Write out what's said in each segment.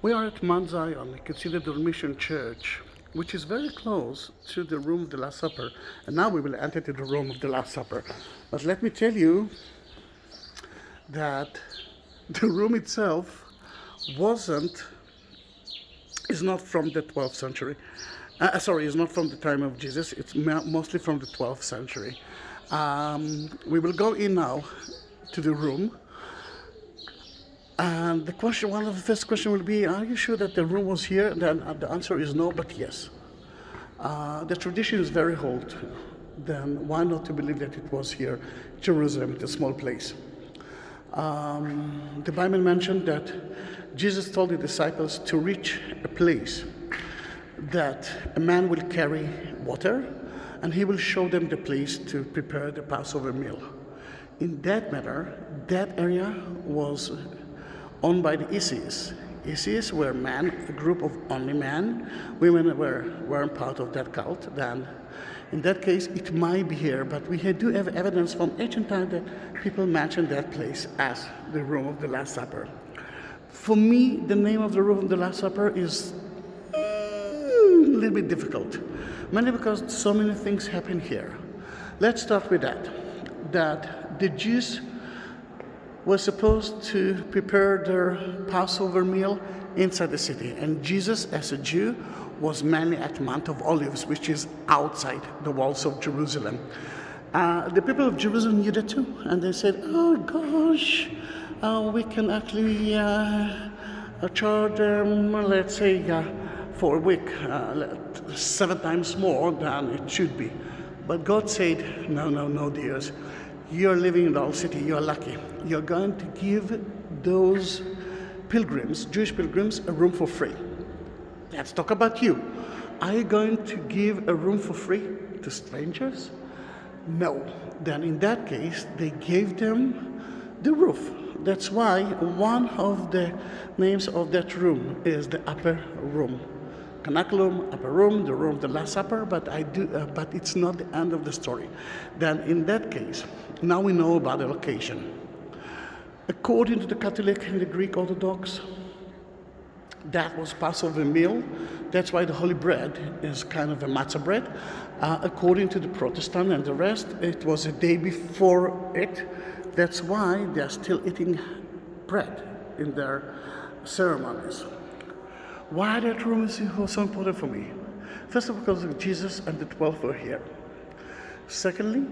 We are at Mount Zion, considered the Mission Church, which is very close to the room of the Last Supper. And now we will enter to the room of the Last Supper. But let me tell you that the room itself wasn't, is not from the 12th century. Sorry, it's not from the time of Jesus. It's mostly from the 12th century. We will go in now to the room. And the question, one of the first question will be, are you sure that the room was here? Then the answer is no, but yes. The tradition is very old. Then why not to believe that it was here, Jerusalem, it's a small place. The Bible mentioned that Jesus told the disciples to reach a place that a man will carry water, and he will show them the place to prepare the Passover meal. In that matter, that area was owned by the Isis. Isis were men, a group of only men. Women weren't part of that cult. Then, in that case, it might be here, but we do have evidence from ancient times that people mention that place as the room of the Last Supper. For me, the name of the room of the Last Supper is a little bit difficult, mainly because so many things happen here. Let's start with that the Jews were supposed to prepare their Passover meal inside the city. And Jesus, as a Jew, was mainly at Mount of Olives, which is outside the walls of Jerusalem. The people of Jerusalem knew that too, and they said, oh gosh, we can actually charge them, let's say, for a week, 7 times more than it should be. But God said, no, dears. You're living in the old city, you're lucky. You're going to give those pilgrims, Jewish pilgrims, a room for free. Let's talk about you. Are you going to give a room for free to strangers? No. Then in that case, they gave them the roof. That's why one of the names of that room is the upper room. Cenacle, upper room, the room of the Last Supper, but it's not the end of the story. Then in that case, now we know about the location. According to the Catholic and the Greek Orthodox, that was Passover meal. That's why the holy bread is kind of a Matzo bread. According to the Protestant and the rest, it was a day before it. That's why they're still eating bread in their ceremonies. Why that room is so important for me? First of all, because Jesus and the 12 were here. Secondly,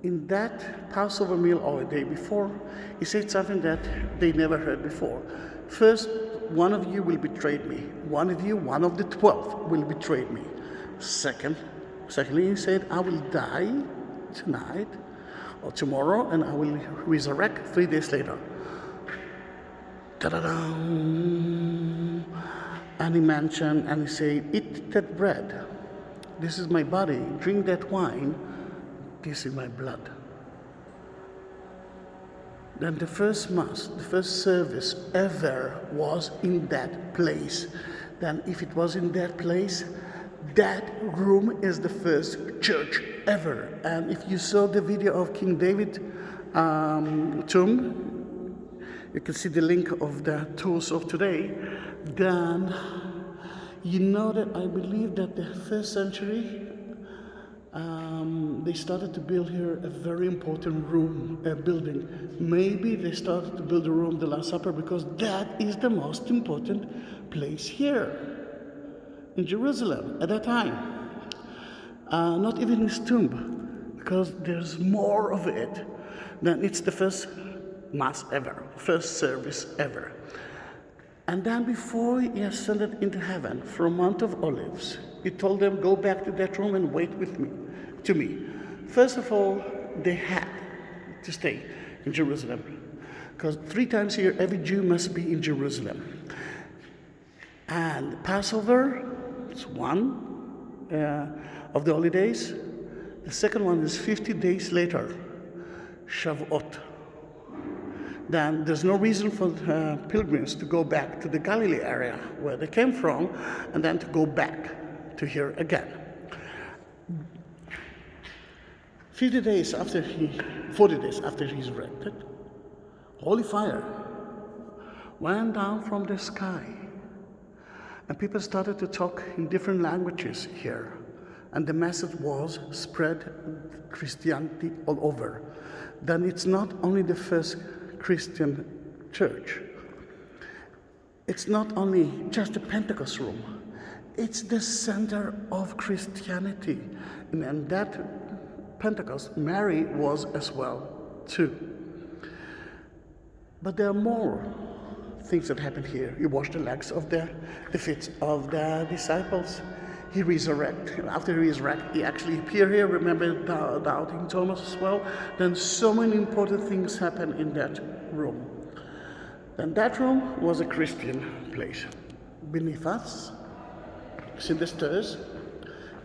in that Passover meal or a day before, he said something that they never heard before. First, one of you will betray me. One of the 12 will betray me. Secondly, he said, I will die tonight or tomorrow, and I will resurrect 3 days later. Ta-da-da! And he mentioned, and he said, eat that bread. This is my body. Drink that wine. This is my blood. Then the first mass, the first service ever was in that place. Then if it was in that place, that room is the first church ever. And if you saw the video of King David tomb, you can see the link of the tours of today, then you know that I believe that the first century, they started to build here a very important building. Maybe they started to build the room, the Last Supper, because that is the most important place here in Jerusalem at that time. Not even his tomb, because there's more of it. Then it's the first mass ever, first service ever. And then before he ascended into heaven from Mount of Olives, he told them, go back to that room and wait to me. First of all, they had to stay in Jerusalem, because 3 times a year, every Jew must be in Jerusalem. And Passover is one of the holidays. The second one is 50 days later, Shavuot. Then there's no reason for pilgrims to go back to the Galilee area where they came from and then to go back to here again. 40 days after he's resurrected, holy fire went down from the sky. And people started to talk in different languages here. And the message was spread Christianity all over. Then it's not only the first Christian church. It's not only just the Pentecost room. It's the center of Christianity. And that Pentecost, Mary was as well, too. But there are more things that happen here. He washed the legs of the feet of the disciples. He resurrected. After he resurrected, he actually appeared here. Remember doubting Thomas as well. Then so many important things happen in that room. Then that room was a Christian place. Beneath us, see the stairs,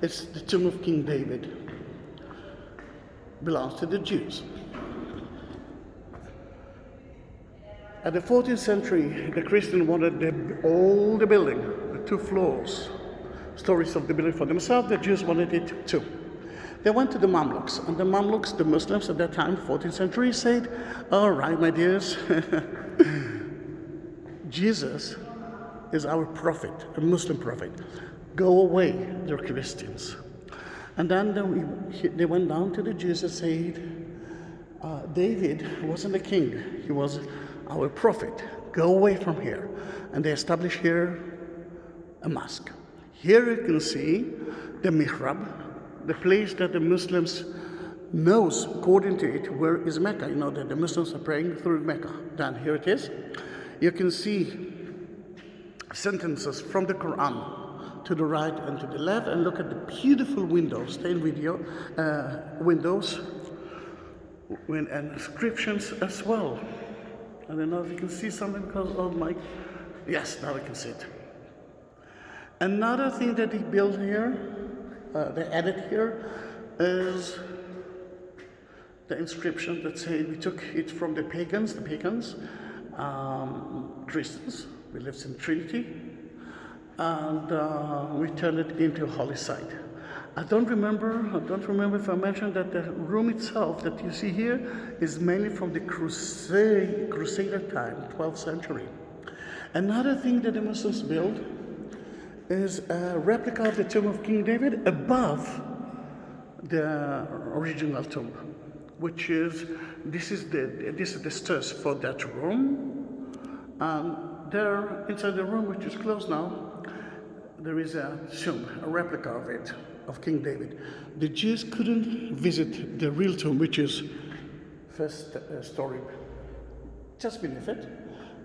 it's the tomb of King David. Belongs to the Jews. At the 14th century, the Christians wanted all the building, the 2 stories of the building for themselves. The Jews wanted it too. They went to the Mamluks, and the Mamluks, the Muslims at that time, 14th century, said, all right, my dears, Jesus is our prophet, a Muslim prophet. Go away, they're Christians. And then they went down to the Jews and said, David wasn't a king, he was our prophet. Go away from here. And they established here a mosque. Here you can see the mihrab, the place that the Muslims knows, according to it, where is Mecca. You know that the Muslims are praying through Mecca. Then here it is. You can see sentences from the Quran to the right and to the left, and look at the beautiful windows, stained windows, and inscriptions as well. I don't know if you can see something because of my... Yes, now we can see it. Another thing that he built here, they added here, is the inscription that say we took it from the pagans, Christians, we lived in Trinity, and we turned it into a holy site. I don't remember if I mentioned that the room itself that you see here is mainly from the Crusader time, 12th century. Another thing that the Muslims built is a replica of the tomb of King David above the original tomb, which is this is the stairs for that room, and there inside the room, which is closed now, there is a tomb, a replica of it, of King David. The Jews couldn't visit the real tomb, which is first story, just beneath it.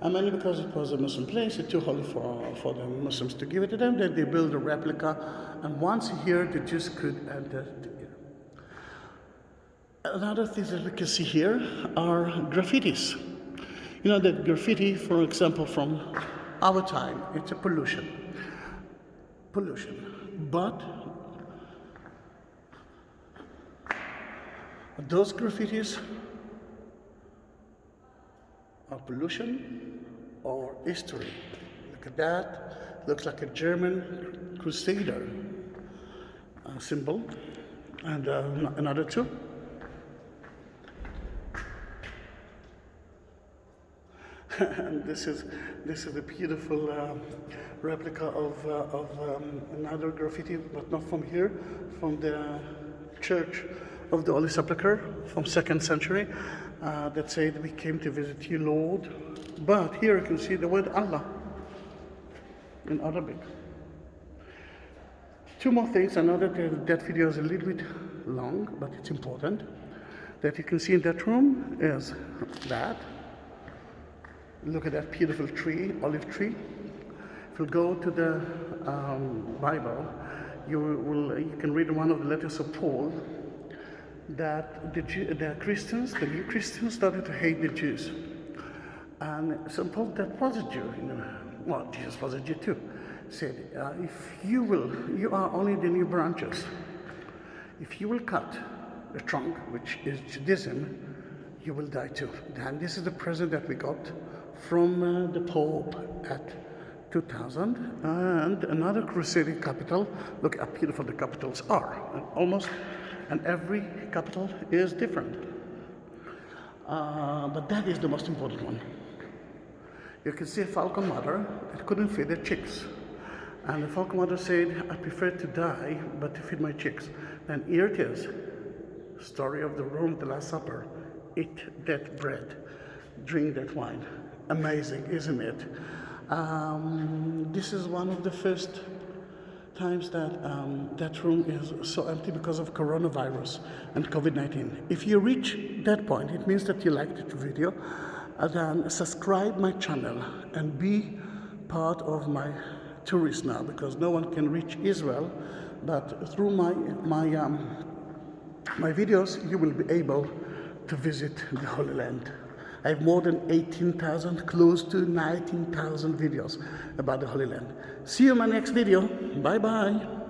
And mainly because it was a Muslim place, it's too holy for the Muslims to give it to them. Then they built a replica, and once here, the Jews could enter here. Another thing that we can see here are graffitis. You know that graffiti, for example, from our time, it's a pollution. But those graffitis are pollution or history. Look at that. Looks like a German crusader symbol. And another two. And this is a beautiful replica of another graffiti, but not from here, from the Church of the Holy Sepulchre from 2nd century, that said, "We came to visit you, Lord." But here you can see the word Allah in Arabic. Two more things. I know that video is a little bit long, but it's important. That you can see in that room is that. Look at that beautiful tree, olive tree. If you go to the Bible, you can read one of the letters of Paul that the new Christians started to hate the Jews. And St. Paul, that was a Jew, well, Jesus was a Jew too, said, if you are only the new branches. If you will cut the trunk, which is Judaism, you will die too. And this is the present that we got from the Pope at 2000, and another Crusade capital. Look how beautiful the capitals are. And every capital is different. But that is the most important one. You can see a falcon mother that couldn't feed her chicks. And the falcon mother said, I prefer to die, but to feed my chicks. And here it is, story of the room, the Last Supper. Eat that bread, drink that wine. Amazing, isn't it? This is one of the first times that that room is so empty because of coronavirus and COVID-19. If you reach that point, it means that you liked the video. Then subscribe my channel and be part of my tourist now, because no one can reach Israel, but through my videos you will be able to visit the Holy Land. I have more than 18,000, close to 19,000 videos about the Holy Land. See you in my next video. Bye bye.